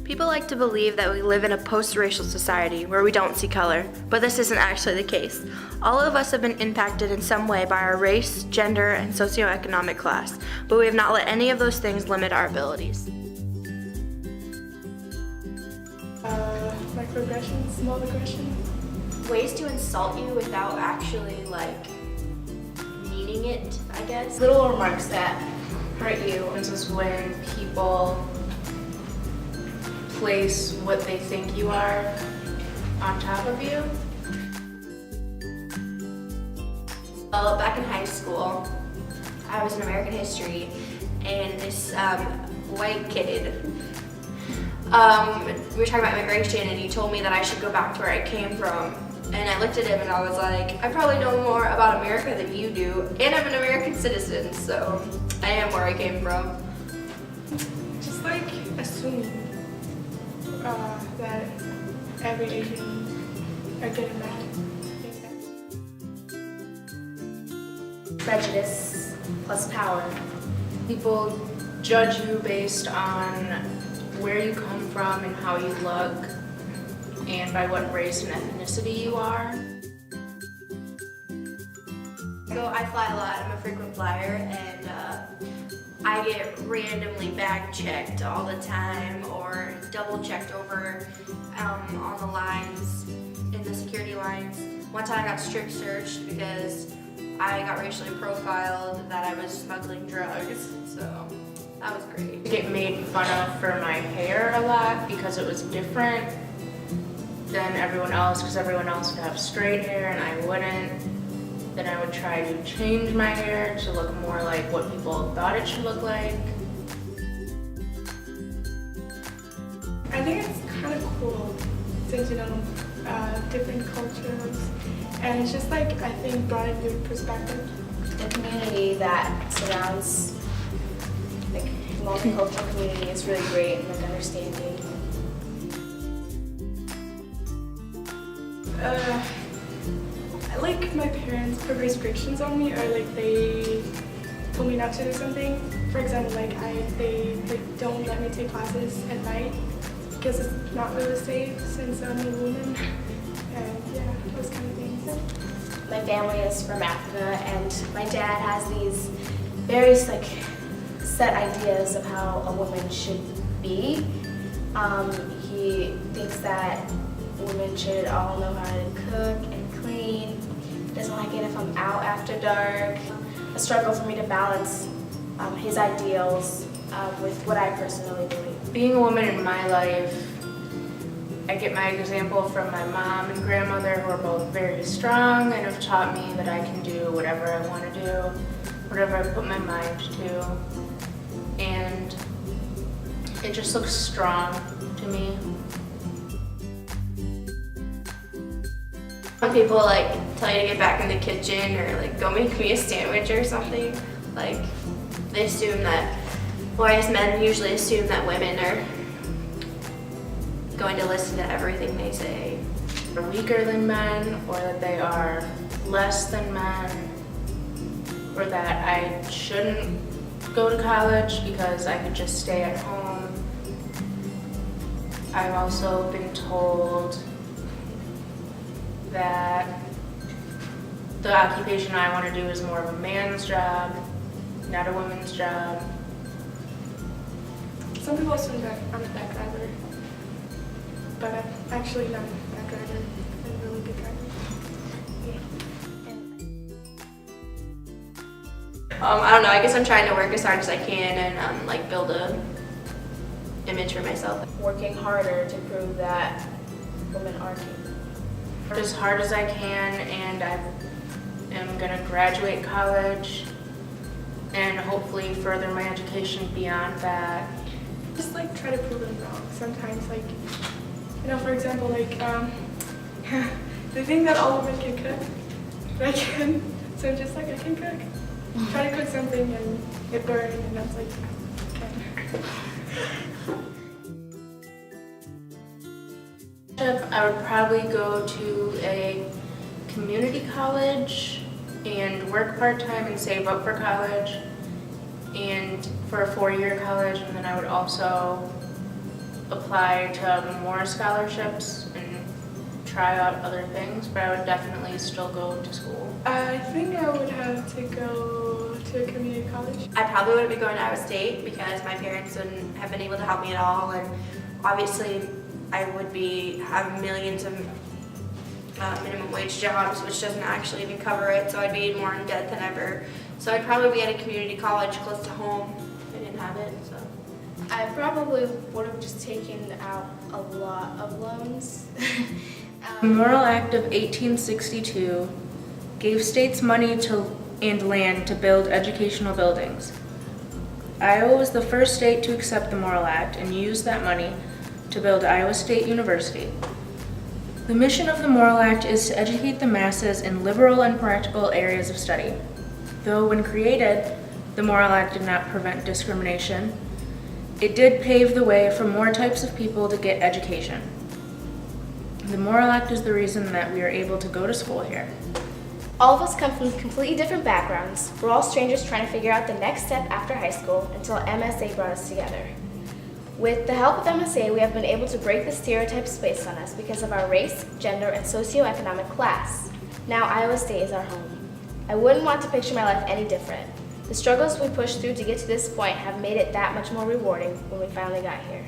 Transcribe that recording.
People like to believe that we live in a post-racial society where we don't see color, but this isn't actually the case. All of us have been impacted in some way by our race, gender, and socioeconomic class, but we have not let any of those things limit our abilities. Microaggressions, small aggressions. Ways to insult you without actually, meaning it, I guess. Little remarks that hurt you. This is when people place what they think you are on top of you. Well, back in high school, I was in American history, and this white kid, we were talking about immigration, and he told me that I should go back to where I came from. And I looked at him and I was like, I probably know more about America than you do, and I'm an American citizen, so I am where I came from. Just assuming that every Asian are good and bad. Prejudice plus power. People judge you based on where you come from and how you look, and by what race and ethnicity you are. So I fly a lot, I'm a frequent flyer, and I get randomly bag checked all the time or double checked over on the lines, in the security lines. One time I got strip searched because I got racially profiled that I was smuggling drugs, so that was great. I get made fun of for my hair a lot because it was different than everyone else, because everyone else would have straight hair and I wouldn't. Then I would try to change my hair to look more like what people thought it should look like. I think it's kind of cool since different cultures, and it's just I think broaden your perspective. The community that surrounds multicultural community is really great and understanding. My parents put restrictions on me, or they told me not to do something. For example, they don't let me take classes at night because it's not really safe since I'm a woman, and yeah, those kind of things. My family is from Africa, and my dad has these very set ideas of how a woman should be. He thinks that women should all know how to cook and clean. Doesn't like it if I'm out after dark. A struggle for me to balance his ideals with what I personally believe. Being a woman in my life, I get my example from my mom and grandmother, who are both very strong and have taught me that I can do whatever I want to do, whatever I put my mind to. And it just looks strong to me. When people tell you to get back in the kitchen or go make me a sandwich or something, they assume that, well, I guess men usually assume that women are going to listen to everything they say. They're weaker than men, or that they are less than men, or that I shouldn't go to college because I could just stay at home. I've also been told that the occupation I want to do is more of a man's job, not a woman's job. Some people assume that I'm a bad driver, but I'm actually not a bad driver. I'm a really good driver. I don't know, I guess I'm trying to work as hard as I can and build a image for myself. Working harder to prove that women are capable. As hard as I can, and I am going to graduate college and hopefully further my education beyond that. Just try to prove them wrong. Sometimes for example, they think that all women can cook, but I can. So I'm just I can cook. Try to cook something and it burned, and I was like, okay. I would probably go to a community college and work part-time and save up for college, and for a 4-year college, and then I would also apply to more scholarships and try out other things, but I would definitely still go to school. I think I would have to go to a community college. I probably wouldn't be going to Iowa State because my parents wouldn't have been able to help me at all, and obviously I would be have millions of minimum wage jobs, which doesn't actually even cover it, so I'd be more in debt than ever. So I'd probably be at a community college close to home if I didn't have it. So I probably would have just taken out a lot of loans. The Morrill Act of 1862 gave states money and land to build educational buildings. Iowa was the first state to accept the Morrill Act and use that money to build Iowa State University. The mission of the Morrill Act is to educate the masses in liberal and practical areas of study. Though when created, the Morrill Act did not prevent discrimination, it did pave the way for more types of people to get education. The Morrill Act is the reason that we are able to go to school here. All of us come from completely different backgrounds. We're all strangers trying to figure out the next step after high school until MSA brought us together. With the help of MSA, we have been able to break the stereotypes placed on us because of our race, gender, and socioeconomic class. Now Iowa State is our home. I wouldn't want to picture my life any different. The struggles we pushed through to get to this point have made it that much more rewarding when we finally got here.